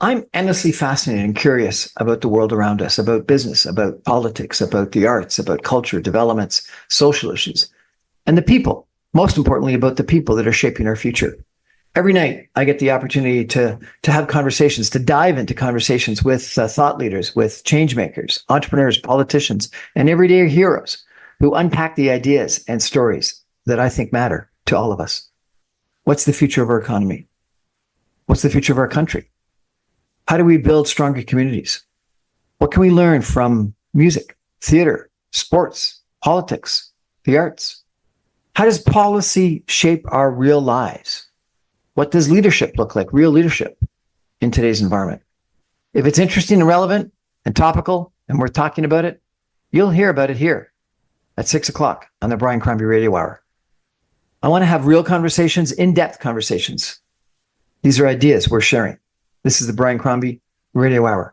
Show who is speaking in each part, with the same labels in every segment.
Speaker 1: I'm endlessly fascinated and curious about the world around us, about business, about politics, about the arts, about culture, developments, social issues, and the people. Most importantly, about the people that are shaping our future. Every night, I get the opportunity to have conversations, to dive into conversations with thought leaders, with change makers, entrepreneurs, politicians, and everyday heroes who unpack the ideas and stories that I think matter to all of us. What's the future of our economy? What's the future of our country? How do we build stronger communities? What can we learn from music, theater, sports, politics, the arts? How does policy shape our real lives? What does leadership look like, real leadership in today's environment? If it's interesting and relevant and topical and we're talking about it, you'll hear about it here at 6 o'clock on the Brian Crombie Radio Hour. I want to have real conversations, in-depth conversations. These are ideas we're sharing. This is the Brian Crombie Radio Hour.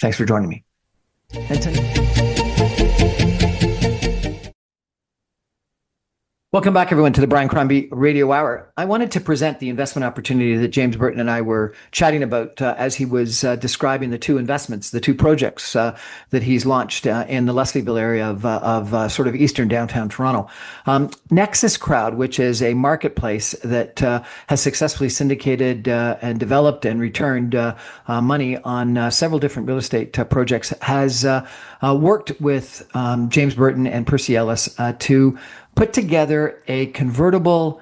Speaker 1: Thanks for joining me. Welcome back, everyone, to the Brian Crombie Radio Hour. I wanted to present the investment opportunity that James Burton and I were chatting about as he was describing the two investments, the two projects that he's launched in the Leslieville area of sort of eastern downtown Toronto. Nexus Crowd, which is a marketplace that has successfully syndicated and developed and returned money on several different real estate projects, has worked with James Burton and Percy Ellis to put together a convertible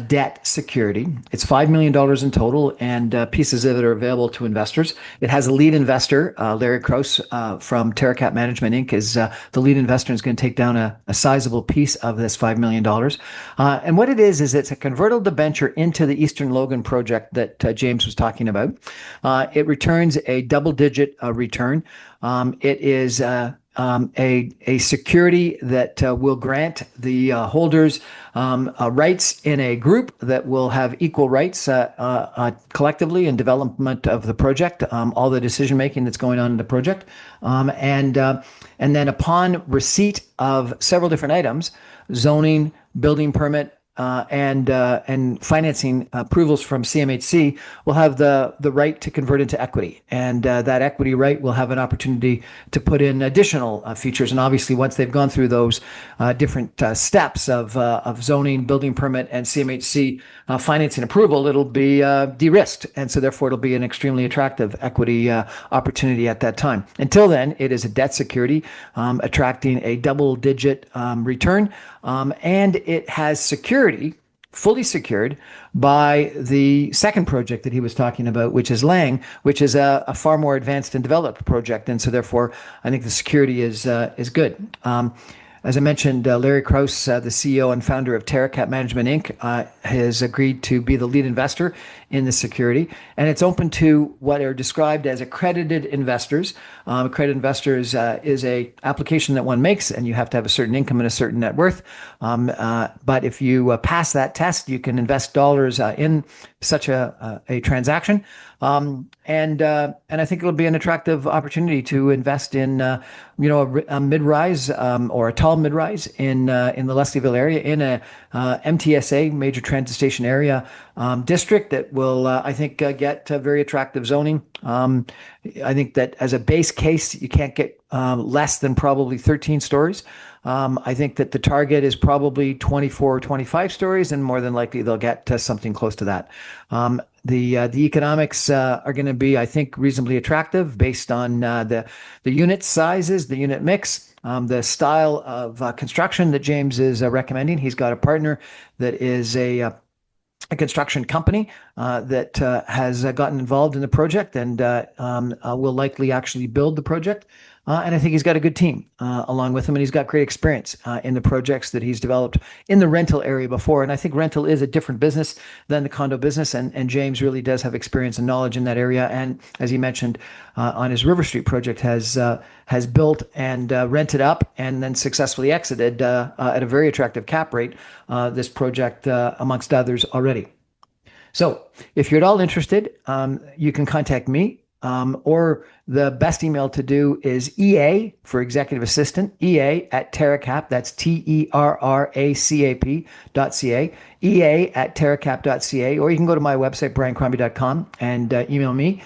Speaker 1: debt security. It's $5 million in total, and pieces of it are available to investors. It has a lead investor, Larry Krause from TerraCap Management Inc. is the lead investor and is going to take down a sizable piece of this $5 million. And what it is it's a convertible debenture into the Eastern Logan project that James was talking about. It returns a double-digit return. It is a security that will grant the holders rights in a group that will have equal rights collectively in development of the project, all the decision making that's going on in the project, and then upon receipt of several different items, zoning, building permit, and financing approvals from CMHC, will have the right to convert into equity, and that equity right will have an opportunity to put in additional features. And obviously, once they've gone through those different steps of zoning, building permit, and CMHC financing approval, it'll be de-risked, and so therefore it'll be an extremely attractive equity opportunity at that time. Until then, it is a debt security attracting a double-digit return, and it has security fully secured by the second project that he was talking about, which is Lang, which is a far more advanced and developed project. And so therefore, I think the security is good. As I mentioned, Larry Krause, the CEO and founder of TerraCap Management Inc., has agreed to be the lead investor in the security, and it's open to what are described as accredited investors. Accredited investors is a application that one makes, and you have to have a certain income and a certain net worth. But if you pass that test, you can invest dollars in such a transaction. And I think it'll be an attractive opportunity to invest in, a mid-rise or a tall mid-rise in the Leslieville area, in a MTSA, major transit station area district that will, I think, get very attractive zoning. I think that as a base case, you can't get less than probably 13 stories. I think that the target is probably 24 or 25 stories, and more than likely they'll get to something close to that. The economics are going to be, I think, reasonably attractive based on the unit sizes, the unit mix, the style of construction that James is recommending. He's got a partner that is a construction company that has gotten involved in the project and will likely actually build the project. And I think he's got a good team along with him, and he's got great experience in the projects that he's developed in the rental area before. And I think rental is a different business than the condo business, and James really does have experience and knowledge in that area. And as he mentioned, on his River Street project, has built and rented up and then successfully exited at a very attractive cap rate this project amongst others already. So if you're at all interested, you can contact me. or the best email to do is EA for executive assistant, EA at Terracap. That's TERRACAP.ca, EA at terracap.ca, or you can go to my website, briancrombie.com, and email me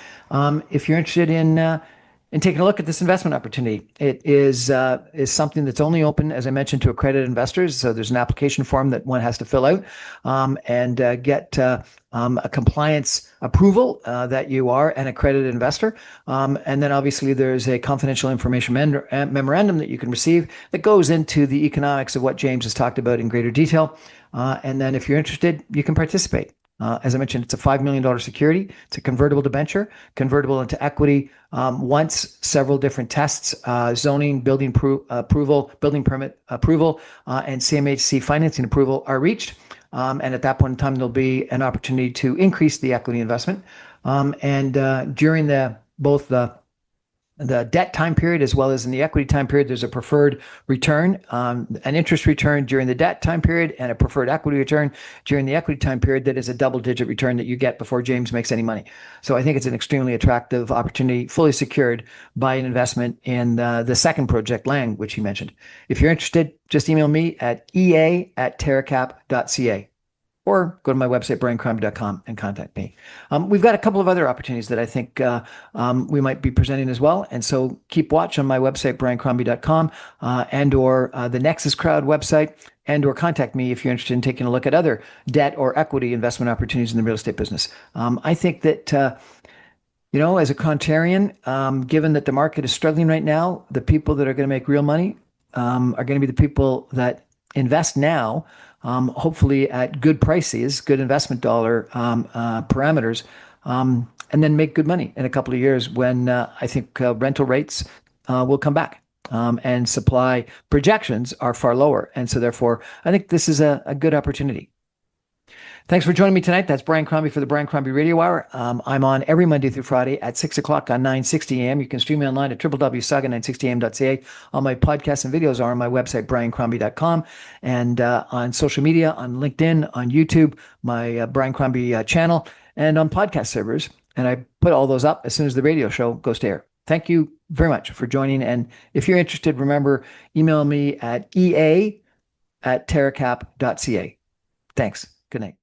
Speaker 1: if you're interested in taking a look at this investment opportunity. It is something that's only open, as I mentioned, to accredited investors. So there's an application form that one has to fill out and get a compliance approval that you are an accredited investor. And then obviously there's a confidential information memorandum that you can receive that goes into the economics of what James has talked about in greater detail. And then if you're interested, you can participate. As I mentioned, it's a $5 million security. It's a convertible debenture, convertible into equity once several different tests, zoning, building approval, building permit approval, and CMHC financing approval are reached. And at that point in time, there'll be an opportunity to increase the equity investment. And during both the debt time period as well as in the equity time period, there's a preferred return, an interest return during the debt time period, and a preferred equity return during the equity time period that is a double-digit return that you get before James makes any money. So I think it's an extremely attractive opportunity, fully secured by an investment in the second project, Lang, which he mentioned. If you're interested, just email me at ea@terracap.ca. Or go to my website, briancrombie.com, and contact me. We've got a couple of other opportunities that I think we might be presenting as well. And so keep watch on my website, briancrombie.com, and or the Nexus Crowd website, and or contact me if you're interested in taking a look at other debt or equity investment opportunities in the real estate business. I think that, as a contrarian, given that the market is struggling right now, the people that are going to make real money are going to be the people that invest now, hopefully at good prices, good investment dollar parameters, and then make good money in a couple of years when I think rental rates will come back and supply projections are far lower. And so therefore, I think this is a good opportunity. Thanks for joining me tonight. That's Brian Crombie for the Brian Crombie Radio Hour. I'm on every Monday through Friday at 6 o'clock on 960 AM. You can stream me online at www.saga960am.ca. All my podcasts and videos are on my website, briancrombie.com, and on social media, on LinkedIn, on YouTube, my Brian Crombie channel, and on podcast servers. And I put all those up as soon as the radio show goes to air. Thank you very much for joining. And if you're interested, remember, email me at ea@terracap.ca. Thanks. Good night.